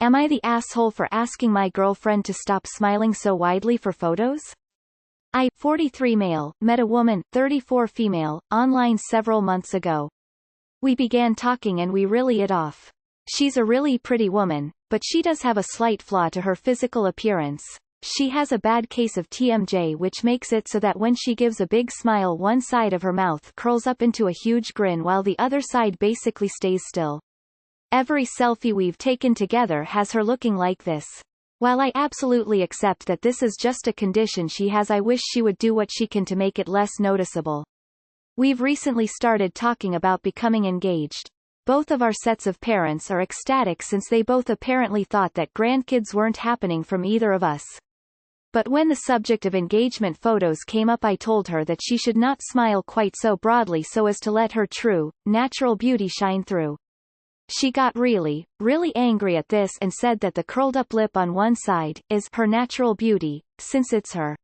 Am I the asshole for asking my girlfriend to stop smiling so widely for photos? I, 43 male, met a woman, 34 female, online several months ago. We began talking and we really hit it off. She's a really pretty woman, but she does have a slight flaw to her physical appearance. She has a bad case of TMJ, which makes it so that when she gives a big smile, one side of her mouth curls up into a huge grin while the other side basically stays still. Every selfie we've taken together has her looking like this. While I absolutely accept that this is just a condition she has, I wish she would do what she can to make it less noticeable. We've recently started talking about becoming engaged. Both of our sets of parents are ecstatic since they both apparently thought that grandkids weren't happening from either of us. But when the subject of engagement photos came up, I told her that she should not smile quite so broadly so as to let her true, natural beauty shine through. She got really, really angry at this and said that the curled up lip on one side is her natural beauty, since it's her.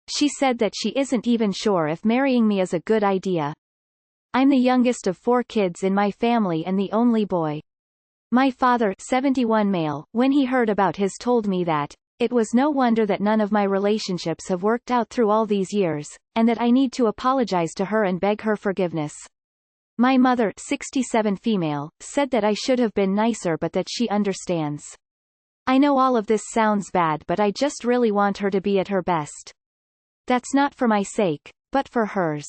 She said that she isn't even sure if marrying me is a good idea. I'm the youngest of 4 kids in my family and the only boy. My father, 71 male, when he heard about his told me that it was no wonder that none of my relationships have worked out through all these years, and that I need to apologize to her and beg her forgiveness. My mother, 67 female, said that I should have been nicer but that she understands. I know all of this sounds bad, but I just really want her to be at her best. That's not for my sake, but for hers.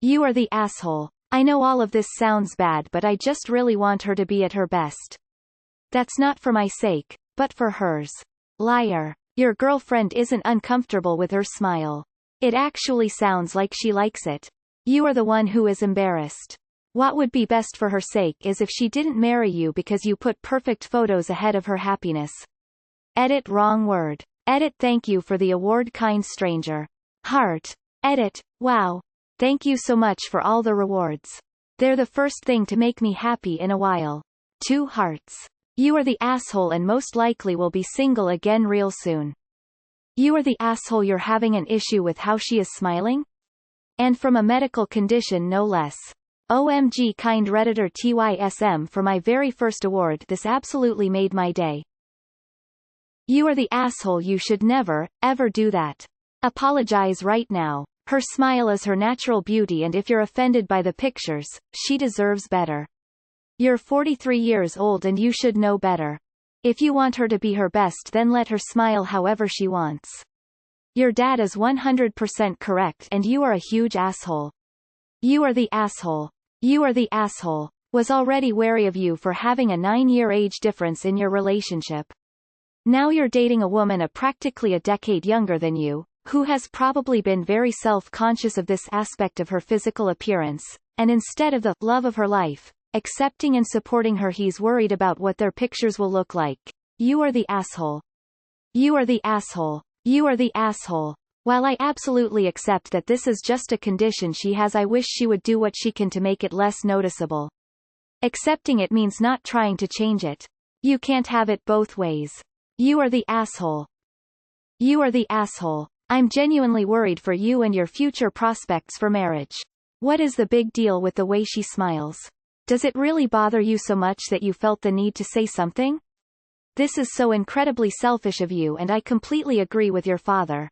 You are the asshole. I know all of this sounds bad, but I just really want her to be at her best. That's not for my sake, but for hers. Liar. Your girlfriend isn't uncomfortable with her smile. It actually sounds like she likes it. You are the one who is embarrassed. What would be best for her sake is if she didn't marry you because you put perfect photos ahead of her happiness. Edit wrong word. Edit thank you for the award, kind stranger. Heart. Edit, wow. Thank you so much for all the rewards. They're the first thing to make me happy in a while. 2 hearts. You are the asshole and most likely will be single again real soon. You are the asshole, you're having an issue with how she is smiling? And from a medical condition no less. OMG, kind Redditor TYSM for my very first award, this absolutely made my day. You are the asshole, you should never, ever do that. Apologize right now. Her smile is her natural beauty, and if you're offended by the pictures, she deserves better. You're 43 years old and you should know better. If you want her to be her best, then let her smile however she wants. Your dad is 100% correct and you are a huge asshole. You are the asshole. You are the asshole. Was already wary of you for having a 9-year age difference in your relationship. Now you're dating a woman practically a decade younger than you, who has probably been very self-conscious of this aspect of her physical appearance, and instead of the love of her life, accepting and supporting her, he's worried about what their pictures will look like. You are the asshole. You are the asshole. You are the asshole. While I absolutely accept that this is just a condition she has, I wish she would do what she can to make it less noticeable. Accepting it means not trying to change it. You can't have it both ways. You are the asshole. You are the asshole. I'm genuinely worried for you and your future prospects for marriage. What is the big deal with the way she smiles? Does it really bother you so much that you felt the need to say something? This is so incredibly selfish of you, and I completely agree with your father.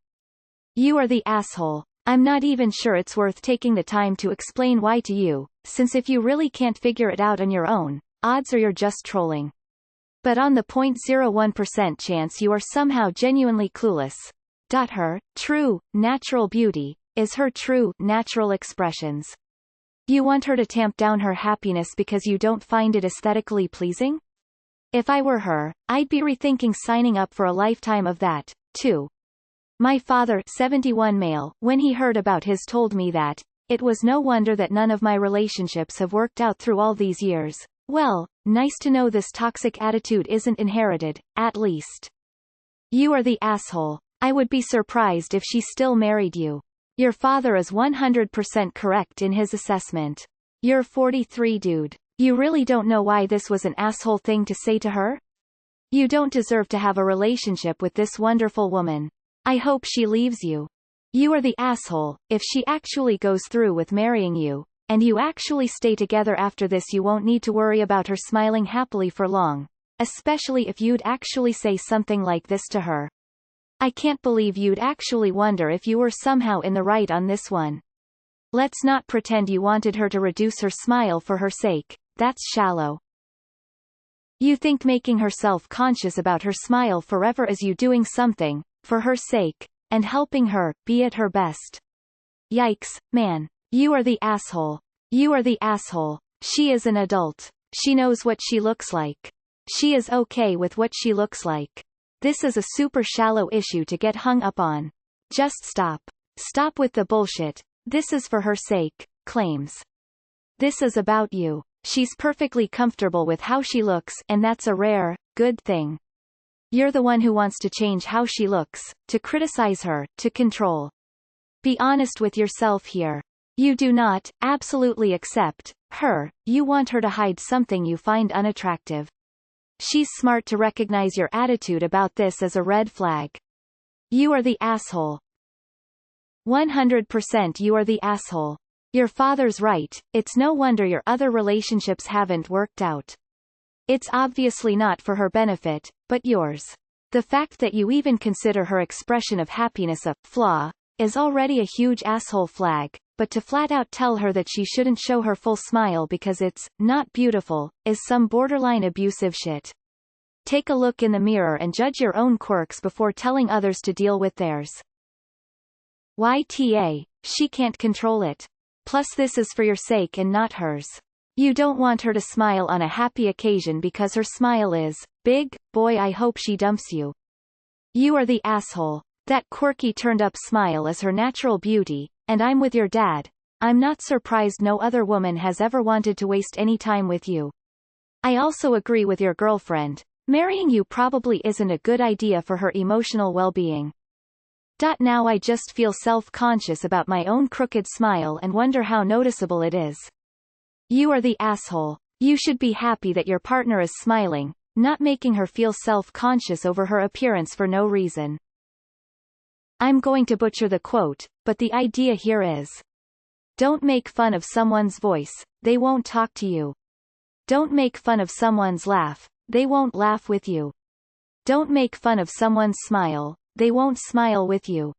You are the asshole. I'm not even sure it's worth taking the time to explain why to you, since if you really can't figure it out on your own, odds are you're just trolling. But on the 0.01% chance you are somehow genuinely clueless. Her true, natural beauty is her true, natural expressions. You want her to tamp down her happiness because you don't find it aesthetically pleasing? If I were her, I'd be rethinking signing up for a lifetime of that, too. My father, 71 male, when he heard about his told me that it was no wonder that none of my relationships have worked out through all these years. Well, nice to know this toxic attitude isn't inherited, at least. You are the asshole. I would be surprised if she still married you. Your father is 100% correct in his assessment. You're 43, dude. You really don't know why this was an asshole thing to say to her? You don't deserve to have a relationship with this wonderful woman. I hope she leaves you. You are the asshole. If she actually goes through with marrying you, and you actually stay together after this, you won't need to worry about her smiling happily for long. especially if you'd actually say something like this to her. I can't believe you'd actually wonder if you were somehow in the right on this one. Let's not pretend you wanted her to reduce her smile for her sake, that's shallow. You think making her self-conscious about her smile forever is you doing something, for her sake, and helping her, be at her best. Yikes, man. You are the asshole. You are the asshole. She is an adult. She knows what she looks like. She is okay with what she looks like. This is a super shallow issue to get hung up on. Just stop. Stop with the bullshit. This is for her sake, claims. This is about you. She's perfectly comfortable with how she looks, and that's a rare, good thing. You're the one who wants to change how she looks, to criticize her, to control. Be honest with yourself here. You do not, absolutely accept, her, you want her to hide something you find unattractive. She's smart to recognize your attitude about this as a red flag. You are the asshole. 100% you are the asshole. Your father's right, it's no wonder your other relationships haven't worked out. It's obviously not for her benefit, but yours. The fact that you even consider her expression of happiness a flaw is already a huge asshole flag, but to flat out tell her that she shouldn't show her full smile because it's not beautiful is some borderline abusive shit. Take a look in the mirror and judge your own quirks before telling others to deal with theirs. YTA, she can't control it. Plus this is for your sake and not hers. You don't want her to smile on a happy occasion because her smile is big. Boy, I hope she dumps you. You are the asshole. That quirky turned-up smile is her natural beauty, and I'm with your dad. I'm not surprised no other woman has ever wanted to waste any time with you. I also agree with your girlfriend. Marrying you probably isn't a good idea for her emotional well-being. Now I just feel self-conscious about my own crooked smile and wonder how noticeable it is. You are the asshole. You should be happy that your partner is smiling, not making her feel self-conscious over her appearance for no reason. I'm going to butcher the quote, but the idea here is: don't make fun of someone's voice, they won't talk to you. Don't make fun of someone's laugh, they won't laugh with you. Don't make fun of someone's smile, they won't smile with you.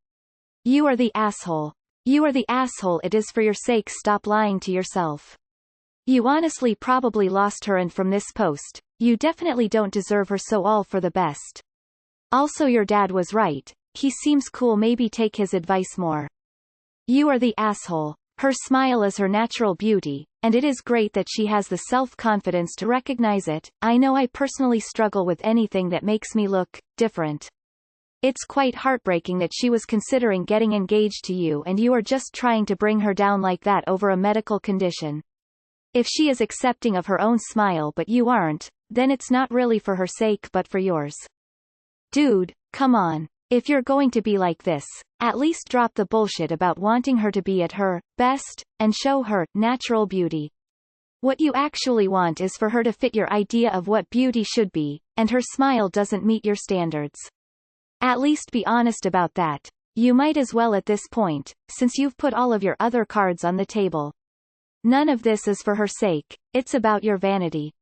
You are the asshole. You are the asshole. It is for your sake. Stop lying to yourself. You honestly probably lost her, and from this post, you definitely don't deserve her, so all for the best. Also your dad was right. He seems cool, maybe take his advice more. You are the asshole. Her smile is her natural beauty, and it is great that she has the self-confidence to recognize it. I know I personally struggle with anything that makes me look different. It's quite heartbreaking that she was considering getting engaged to you and you are just trying to bring her down like that over a medical condition. If she is accepting of her own smile but you aren't, then it's not really for her sake but for yours. Dude, come on. If you're going to be like this, at least drop the bullshit about wanting her to be at her best, and show her natural beauty. What you actually want is for her to fit your idea of what beauty should be, and her smile doesn't meet your standards. At least be honest about that. You might as well at this point, since you've put all of your other cards on the table. None of this is for her sake, it's about your vanity.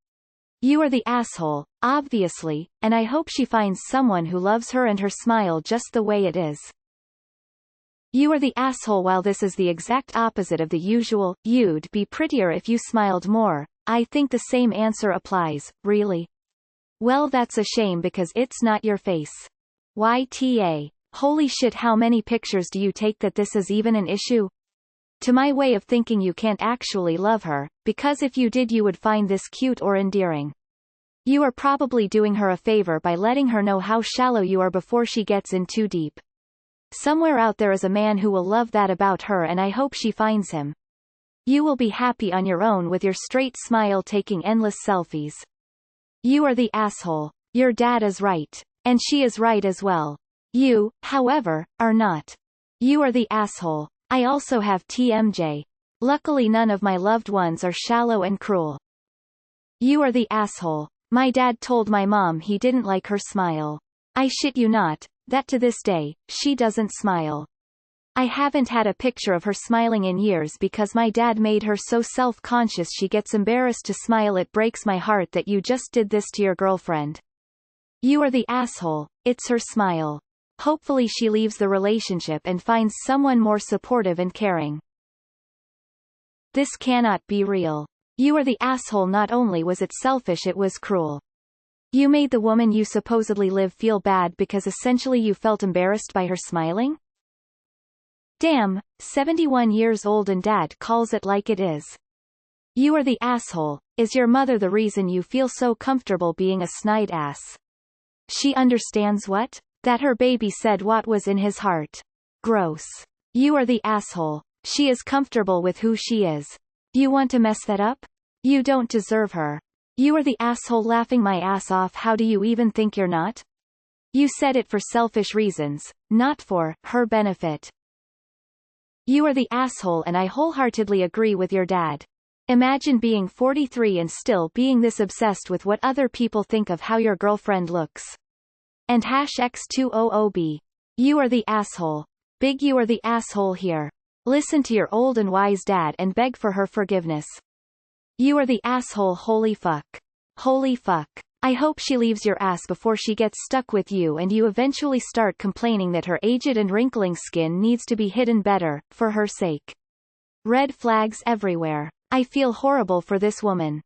You are the asshole, obviously, and I hope she finds someone who loves her and her smile just the way it is. You are the asshole. While this is the exact opposite of the usual, you'd be prettier if you smiled more, I think the same answer applies. Really? Well, that's a shame because it's not your face. YTA. Holy shit, how many pictures do you take that this is even an issue? To my way of thinking, you can't actually love her, because if you did you would find this cute or endearing. You are probably doing her a favor by letting her know how shallow you are before she gets in too deep. Somewhere out there is a man who will love that about her, and I hope she finds him. You will be happy on your own with your straight smile taking endless selfies. You are the asshole. Your dad is right. And she is right as well. You, however, are not. You are the asshole. I also have TMJ. Luckily none of my loved ones are shallow and cruel. You are the asshole. My dad told my mom he didn't like her smile. I shit you not, that to this day, she doesn't smile. I haven't had a picture of her smiling in years because my dad made her so self-conscious she gets embarrassed to smile. It breaks my heart that you just did this to your girlfriend. You are the asshole. It's her smile. Hopefully she leaves the relationship and finds someone more supportive and caring. This cannot be real. You are the asshole. Not only was it selfish, it was cruel. You made the woman you supposedly live feel bad because essentially you felt embarrassed by her smiling? Damn, 71 years old and dad calls it like it is. You are the asshole. Is your mother the reason you feel so comfortable being a snide ass? She understands what? That her baby said what was in his heart. Gross. You are the asshole. She is comfortable with who she is. You want to mess that up? You don't deserve her. You are the asshole. Laughing my ass off. How do you even think you're not? You said it for selfish reasons, not for her benefit. You are the asshole, and I wholeheartedly agree with your dad. Imagine being 43 and still being this obsessed with what other people think of how your girlfriend looks. And #X200B. You are the asshole. Big you are the asshole here. Listen to your old and wise dad and beg for her forgiveness. You are the asshole. Holy fuck. Holy fuck. I hope she leaves your ass before she gets stuck with you and you eventually start complaining that her aged and wrinkling skin needs to be hidden better, for her sake. Red flags everywhere. I feel horrible for this woman.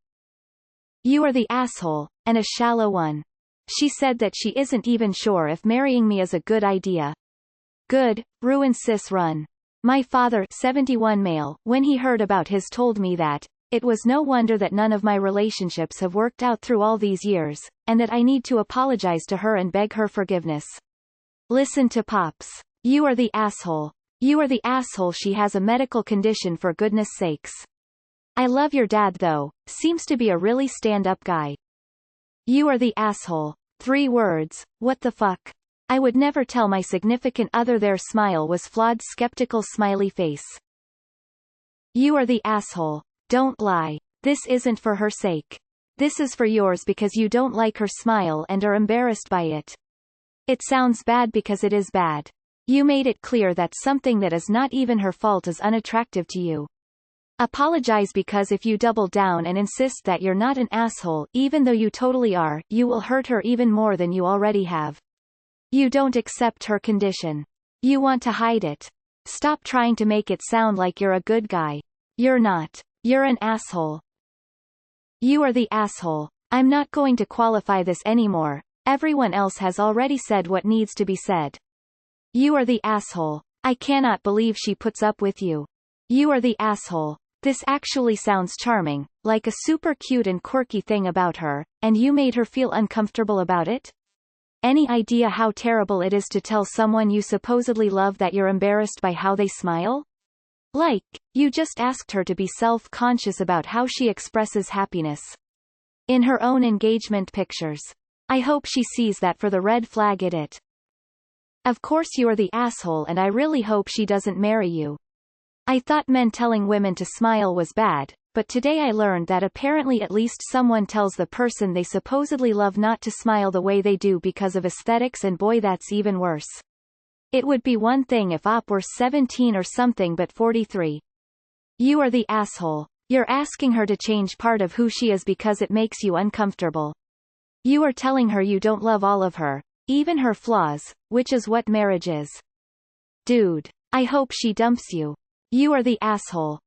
You are the asshole, and a shallow one. She said that she isn't even sure if marrying me is a good idea. Good, ruin sis run. My father, 71 male, when he heard about his told me that, it was no wonder that none of my relationships have worked out through all these years, and that I need to apologize to her and beg her forgiveness. Listen to Pops. You are the asshole. You are the asshole. She has a medical condition, for goodness sakes. I love your dad though, seems to be a really stand-up guy. You are the asshole. 3 words, what the fuck? I would never tell my significant other. Their smile was flawed. Skeptical smiley face. You are the asshole. Don't lie. This isn't for her sake. This is for yours because you don't like her smile and are embarrassed by it. It sounds bad because it is bad. You made it clear that something that is not even her fault is unattractive to you. Apologize, because if you double down and insist that you're not an asshole, even though you totally are, you will hurt her even more than you already have. You don't accept her condition. You want to hide it. Stop trying to make it sound like you're a good guy. You're not. You're an asshole. You are the asshole. I'm not going to qualify this anymore. Everyone else has already said what needs to be said. You are the asshole. I cannot believe she puts up with you. You are the asshole. This actually sounds charming, like a super cute and quirky thing about her, and you made her feel uncomfortable about it? Any idea how terrible it is to tell someone you supposedly love that you're embarrassed by how they smile? Like, you just asked her to be self-conscious about how she expresses happiness in her own engagement pictures. I hope she sees that for the red flag it. Of course you are the asshole, and I really hope she doesn't marry you. I thought men telling women to smile was bad, but today I learned that apparently at least someone tells the person they supposedly love not to smile the way they do because of aesthetics, and boy, that's even worse. It would be one thing if Op were 17 or something, but 43. You are the asshole. You're asking her to change part of who she is because it makes you uncomfortable. You are telling her you don't love all of her, even her flaws, which is what marriage is. Dude. I hope she dumps you. You are the asshole.